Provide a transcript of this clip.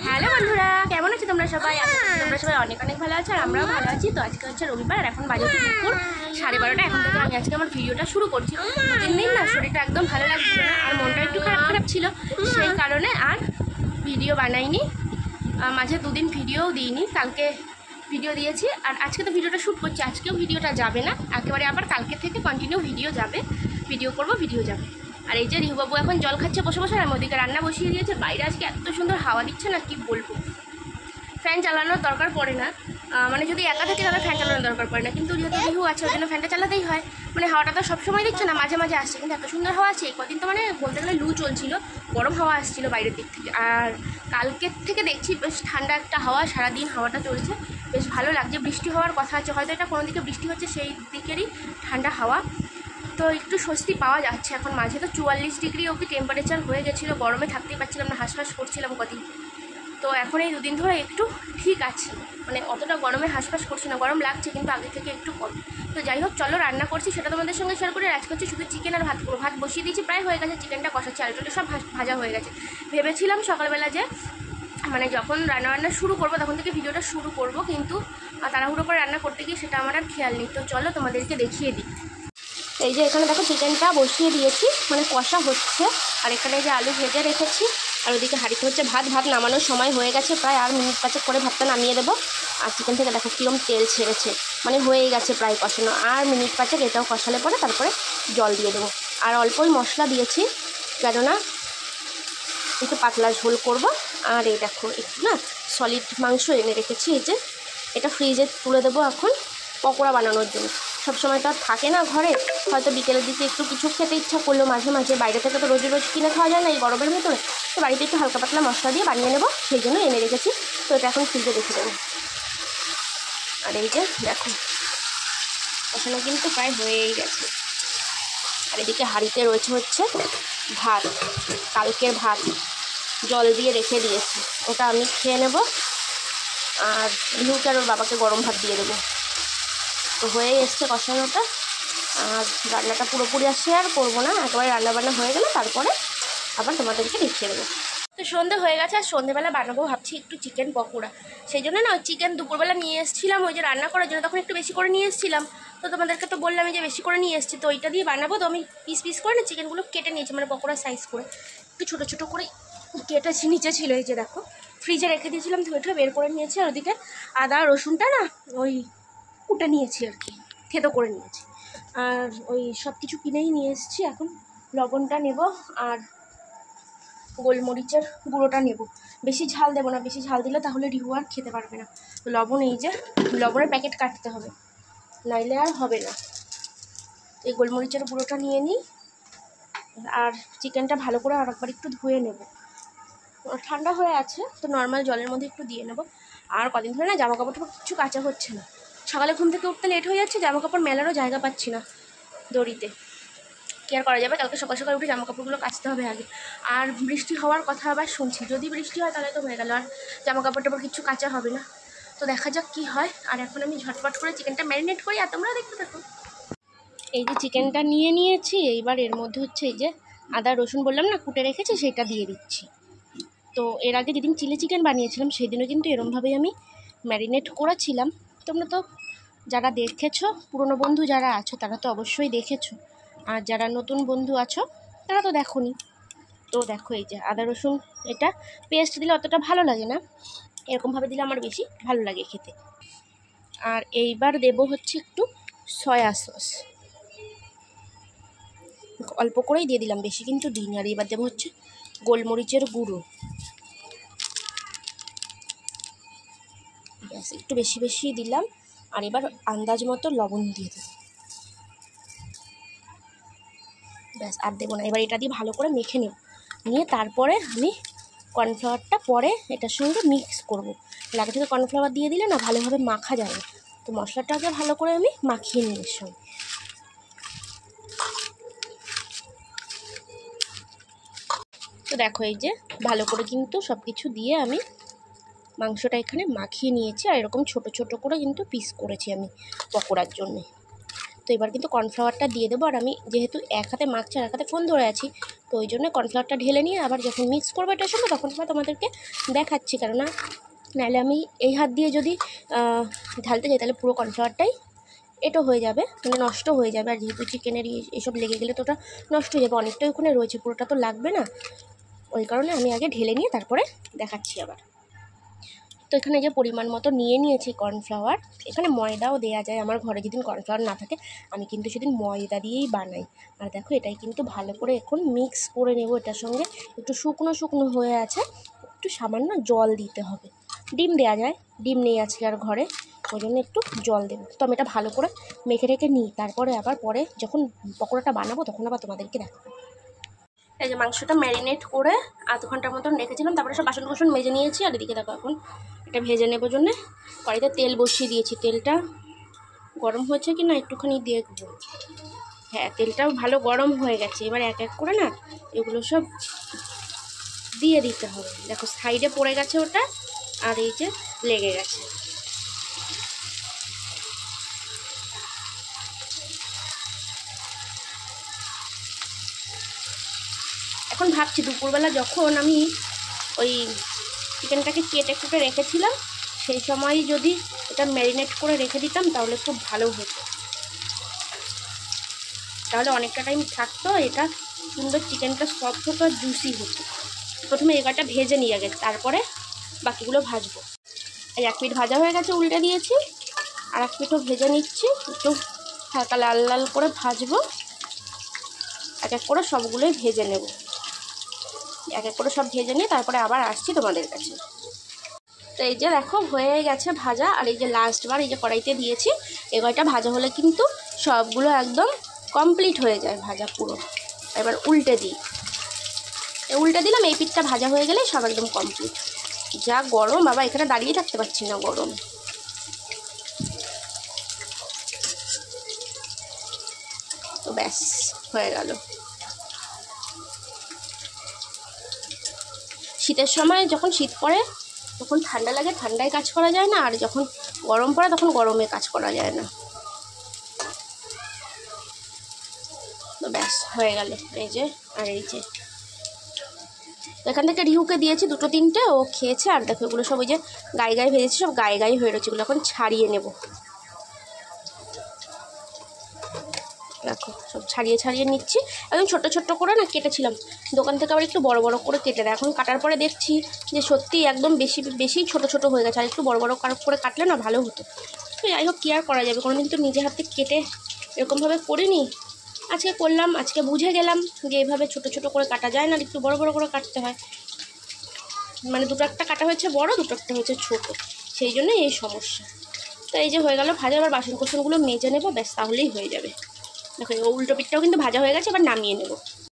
Hello বন্ধুরা, কেমন আছো তোমরা সবাই? তোমরা সবাই অনেক অনেক ভালো আছো আর আমরাও ভালো আছি। তো আজকে হচ্ছে রবিবার আর এখন বাজে হচ্ছে দুপুর 12:30। এখন থেকে আমি আজকে আমার ভিডিওটা শুরু করছি। 2-3 দিন না শরীরটা একদম ভালো লাগছিল না আর মনটা একটু খারাপ খারাপ ছিল, সেই কারণে আর ভিডিও বানাইনি। মাঝে 2 দিন ভিডিওও দিইনি। কালকে ভিডিও দিয়েছি আর আজকে তো ভিডিওটা শ্যুট করছি। আজকেও ভিডিওটা যাবে না, একেবারে আবার কালকে থেকে কন্টিনিউ ভিডিও যাবে, ভিডিও করব, ভিডিও যাবে। আর এই যে রিহুবাবু এখন জল খাচ্ছে বসে বসে, আর ওদিকে রান্না বসিয়ে দিয়েছে। বাইরে আজকে এত সুন্দর হাওয়া দিচ্ছে না, কি বলবো। ফ্যান চালানোর দরকার পড়ে না, মানে যদি একা থাকে তাহলে ফ্যান চালানোর দরকার পড়ে না, কিন্তু যেহেতু রিহু আছে ওই জন্য ফ্যানটা চালাতেই হয়। মানে হাওয়াটা তো সবসময় দিচ্ছে না, মাঝে মাঝে আসছে, কিন্তু এত সুন্দর হাওয়া আছে। কদিন তো মানে বলতে গেলে লু চলছিল, গরম হাওয়া আসছিল বাইরের দিক থেকে। আর কালকের থেকে দেখছি বেশ ঠান্ডা একটা হাওয়া, সারাদিন হাওয়াটা চলছে, বেশ ভালো লাগছে। বৃষ্টি হওয়ার কথা আছে, হয়তো এটা কোনো দিকে বৃষ্টি হচ্ছে, সেই দিকেরই ঠান্ডা হাওয়া। তো একটু স্বস্তি পাওয়া যাচ্ছে এখন। মাঝে তো 44 ডিগ্রি অবধি টেম্পারেচার হয়ে গেছিলো, গরমে থাকতেই পারছিলাম না, হাঁসফাঁস করছিলাম কদিন। তো এখন এই 2 দিন ধরে একটু ঠিক আছে, মানে অতটা গরমে হাঁসফাঁস করছি না, গরম লাগছে কিন্তু আগে থেকে একটু কম। তো যাই হোক, চলো রান্না করছি সেটা তোমাদের সঙ্গে শেয়ার করি। আজকে হচ্ছে শুধু চিকেন আর ভাত করবো। ভাত বসিয়ে দিয়েছি, প্রায় হয়ে গেছে, চিকেনটা কষাচ্ছি, আলুটা সব ভাজা হয়ে গেছে। ভেবেছিলাম সকালবেলা যে মানে যখন রান্না শুরু করবো তখন থেকে ভিডিওটা শুরু করব, কিন্তু তাড়াহুড়ো করে রান্না করতে গিয়ে সেটা আমার আর খেয়াল নেই। তো চলো তোমাদেরকে দেখিয়ে দিই। এই যে এখানে দেখো চিকেনটা বসিয়ে দিয়েছি, মানে কষা হচ্ছে। আর এখানে যে আলু ভেজে রেখেছি, আর ওদিকে হাঁড়িতে হচ্ছে ভাত। ভাত নামানোর সময় হয়ে গেছে প্রায়, আর মিনিট 5 করে ভাতটা নামিয়ে দেবো। আর চিকেন থেকে দেখো কীরকম তেল ছেড়েছে, মানে হয়েই গেছে প্রায় কষানো। আর মিনিট 5 এটাও কষালে পরে তারপরে জল দিয়ে দেবো। আর অল্পই মশলা দিয়েছি, কেননা একটু পাতলা ঝোল করব। আর এই দেখো একটু না সলিড মাংস এনে রেখেছি, এই যে এটা ফ্রিজে তুলে দেবো এখন পকোড়া বানানোর জন্য। সবসময় তো আর থাকে না ঘরে, হয়তো বিকেলের দিকে একটু কিছু খেতে ইচ্ছা করলো মাঝে মাঝে, বাইরে থেকে তো রোজ রোজ কিনে খাওয়া যায় না এই গরমের ভেতরে। তো বাড়িতে একটু হালকা পাতলা মশলা দিয়ে বানিয়ে নেবো, সেই জন্য এনে রেখেছি। তো এটা এখন ফ্রিজে রেখে দেবো। আর এই যে দেখো কষানো কিন্তু প্রায় হয়েই গেছে। আর এদিকে হাঁড়িতে রয়েছে হচ্ছে ভাত, কালকের ভাত জল দিয়ে রেখে দিয়েছি, ওটা আমি খেয়ে নেব। আর রিহুকে আর ওর বাবাকে গরম ভাত দিয়ে দেবো। তো হয়ে এসছে কষানোটা। আর রান্নাটা পুরোপুরি আর শেয়ার করবো না, একেবারে রান্নাবান্না হয়ে গেলে তারপরে আবার তোমাদেরকে দেখিয়ে দেবো। তো সন্ধে হয়ে গেছে, আর সন্ধেবেলা বানাবো ভাবছি একটু চিকেন পকোড়া। সেই জন্য না ওই চিকেন দুপুরবেলা নিয়ে এসেছিলাম ওই যে রান্না করার জন্য, তখন একটু বেশি করে নিয়ে এসেছিলাম। তো তোমাদেরকে তো বললাম যে বেশি করে নিয়ে এসেছি, তো ওইটা দিয়ে বানাবো। তো আমি পিস পিস করে না চিকেনগুলো কেটে নিয়েছি, মানে পকোড়া সাইজ করে একটু ছোটো ছোটো করে কেটেছি। নিচে ছিল এই যে দেখো, ফ্রিজে রেখে দিয়েছিলাম, ধুয়ে ধুয়ে বের করে নিয়েছি। আর ওদিকে আদা রসুনটা না ওই কুটে নিয়েছি আর কি, থেতো করে নিয়েছি। আর ওই সব কিছু কিনেই নিয়ে এসেছি। এখন লবণটা নেব আর গোলমরিচের গুঁড়োটা নেব। বেশি ঝাল দেবো না, বেশি ঝাল দিলে তাহলে রিহু আর খেতে পারবে না। তো লবণ, এই যে লবণের প্যাকেট কাটতে হবে, নাইলে আর হবে না। এই গোলমরিচের গুঁড়োটা নিয়ে নিই। আর চিকেনটা ভালো করে আর একবার একটু ধুয়ে নেব, ঠান্ডা হয়ে আছে তো নর্মাল জলের মধ্যে একটু দিয়ে নেব। আর কদিন ধরে না জামা কাপড় কিছু কাচা হচ্ছে না, সকালে ঘুম থেকে উঠতে লেট হয়ে যাচ্ছে, জামা কাপড় মেলারও জায়গা পাচ্ছি না দড়িতে। কি আর করা যাবে, কালকে সকাল সকাল উঠে জামা কাপড়গুলো কাচতে হবে আগে। আর বৃষ্টি হওয়ার কথা আবার শুনছি, যদি বৃষ্টি হয় তাহলে তো হয়ে গেল, আর জামা কাপড় টাপড় কিছু কাচা হবে না। তো দেখা যাক কি হয়। আর এখন আমি ঝটপট করে চিকেনটা ম্যারিনেট করি, আর তোমরা দেখতে থাকো। এই যে চিকেনটা নিয়ে নিয়েছি, এইবার এর মধ্যে হচ্ছে এই যে আদা রসুন বললাম না কুটে রেখেছি, সেটা দিয়ে দিচ্ছি। তো এর আগে যেদিন চিলি চিকেন বানিয়েছিলাম সেদিনও কিন্তু এরমভাবেই আমি ম্যারিনেট করেছিলাম। তোমরা তো যারা দেখেছো, পুরনো বন্ধু যারা আছো তারা তো অবশ্যই দেখেছো, আর যারা নতুন বন্ধু আছো তারা তো দেখোনি। তো দেখো এই যে আদা রসুন, এটা পেস্ট দিলে অতটা ভালো লাগে না, এরকমভাবে দিলে আমার বেশি ভালো লাগে খেতে। আর এইবার দেবো হচ্ছে একটু সয়া সস, অল্প করেই দিয়ে দিলাম, বেশি কিন্তু দিইনি। আর এবার দেবো হচ্ছে গোলমরিচের গুঁড়ো, ব্যাস একটু বেশি বেশি দিলাম। আর এবার আন্দাজ মতো লবণ দিয়ে দেবো, ব্যাস আর দেবো না। এবার এটা দিয়ে ভালো করে মেখে নেব, নিয়ে তারপরে আমি কর্নফ্লাওয়ারটা পরে এটার সঙ্গে মিক্স করবো। আগে থেকে কর্নফ্লাওয়ার দিয়ে দিলে না ভালোভাবে মাখা যাবে। তো মশলাটাকে ভালো করে আমি মাখিয়ে নিই এর সঙ্গে। তো দেখো এই যে ভালো করে কিন্তু সব কিছু দিয়ে আমি মাংসটা এখানে মাখিয়ে নিয়েছি। আর এরকম ছোট ছোট করে কিন্তু পিস করেছি আমি পকোড়ার জন্যে। তো এবার কিন্তু কর্নফ্লাওয়ারটা দিয়ে দেবো। আর আমি যেহেতু এক হাতে মাখছি আর এক হাতে ফোন ধরে আছি, তো ওই জন্য কর্নফ্লাওয়ারটা ঢেলে নিয়ে আবার যখন মিক্স করবো এটার সঙ্গে তখন আমি তোমাদেরকে দেখাচ্ছি। কেননা নাহলে আমি এই হাত দিয়ে যদি ঢালতে যাই তাহলে পুরো কর্নফ্লাওয়ারটাই এটা হয়ে যাবে, মানে নষ্ট হয়ে যাবে। আর যেহেতু চিকেনের এসব লেগে গেলে তো ওটা নষ্ট হয়ে যাবে, অনেকটাই ওখানে রয়েছে, পুরোটা তো লাগবে না। ওই কারণে আমি আগে ঢেলে নিয়ে তারপরে দেখাচ্ছি আবার। তো এখানে যে পরিমাণ মতো নিয়ে নিয়েছি কর্নফ্লাওয়ার, এখানে ময়দাও দেওয়া যায়। আমার ঘরে যেদিন কর্নফ্লাওয়ার না থাকে আমি কিন্তু সেদিন ময়দা দিয়েই বানাই। আর দেখো এটাই কিন্তু ভালো করে এখন মিক্স করে নেব। এটার সঙ্গে একটু শুকনো শুকনো হয়ে আছে, একটু সামান্য জল দিতে হবে। ডিম দেওয়া যায়, ডিম নেই আজকে আর ঘরে, ওই জন্য একটু জল দেবো। তো আমি এটা ভালো করে মেখে রেখে নিই, তারপরে আবার পরে যখন পকোড়াটা বানাবো তখন আবার তোমাদেরকে দেখাবো। এই যে মাংসটা ম্যারিনেট করে আধ ঘন্টার মতন রেখেছিলাম, তারপরে সব বাসন কুসন মেজে নিয়েছি। আর এদিকে দেখো এখন এটা ভেজে নেবার জন্যে কড়াইতে তেল বসিয়ে দিয়েছি। তেলটা গরম হয়েছে কি না একটুখানি দেখবো। হ্যাঁ, তেলটাও ভালো গরম হয়ে গেছে। এবার এক এক করে না এগুলো সব দিয়ে দিতে হবে। দেখো সাইডে পড়ে গেছে ওটা, আর এই যে লেগে গেছে। এখন ভাবছি দুপুরবেলা যখন আমি ওই চিকেনটাকে কেটে কুটে রেখেছিলাম সেই সময় যদি এটা ম্যারিনেট করে রেখে দিতাম তাহলে খুব ভালো হতো, তাহলে অনেকটা টাইম থাকতো। এটা সুন্দর চিকেনটা সফট হতো আর জুসি হতো। প্রথমে এগারটা ভেজে নিয়ে আগে, তারপরে বাকিগুলো ভাজবো। এই এক পিঠ ভাজা হয়ে গেছে, উল্টে দিয়েছি। আর এক পিঠও ভেজে নিচ্ছি, একটু হালকা লাল লাল করে ভাজবো। এক এক করে সবগুলোই ভেজে নেব। এক এক করে সব ভেজে নিয়ে তারপরে আবার আসছি তোমাদের কাছে। তো এই যে দেখো হয়ে গেছে ভাজা। আর এই যে লাস্টবার এই যে কড়াইতে দিয়েছি, এগারটা ভাজা হলে কিন্তু সবগুলো একদম কমপ্লিট হয়ে যায় ভাজা পুরো। এবার উল্টে দিই, উল্টে দিলাম। এই পিঠটা ভাজা হয়ে গেলে সব একদম কমপ্লিট। যা গরম বাবা, এখানে দাঁড়িয়ে থাকতে পারছি না, গরম। তো ব্যাস হয়ে গেল। শীতের সময় যখন শীত পড়ে তখন ঠান্ডা লাগে, ঠান্ডায় কাজ করা যায় না। আর যখন গরম পড়ে তখন গরমে কাজ করা যায় না। তো ব্যাস হয়ে গেল। এই যে আর এই যে এখান থেকে রিহুকে দিয়েছি দুটো তিনটে, ও খেয়েছে। আর দেখো এগুলো সব ওই যে গায়ে গায়ে ভেজেছি, সব গায়ে গায়ে হয়ে রয়েছে। এগুলো এখন ছাড়িয়ে নেব। দেখো সব ছাড়িয়ে ছাড়িয়ে নিচ্ছি। একদম ছোট্ট ছোট্ট করে না কেটেছিলাম, দোকান থেকে আবার একটু বড় বড় করে কেটে দেয়। এখন কাটার পরে দেখছি যে সত্যি একদম বেশি বেশি ছোট ছোট হয়ে গেছে। আর একটু বড় বড় করে কাটলে না ভালো হতো। তো যাই হোক, কী আর করা যাবে, কোনোদিন তো নিজে হাতে কেটে এরকমভাবে করিনি। আজকে করলাম, আজকে বুঝে গেলাম যে এইভাবে ছোট ছোট করে কাটা যায় না, একটু বড় বড় করে কাটতে হয়। মানে দুটো একটা কাটা হয়েছে বড়, দুটো একটা হয়েছে ছোটো, সেই জন্য এই সমস্যা। তো এই যে হয়ে গেল ভাজা। এবার বাসন কোসনগুলো মেজে নেবো, ব্যাস তাহলেই হয়ে যাবে। দেখো উল্টো পিঠটাও কিন্তু ভাজা হয়ে গেছে, এবার নামিয়ে নেব।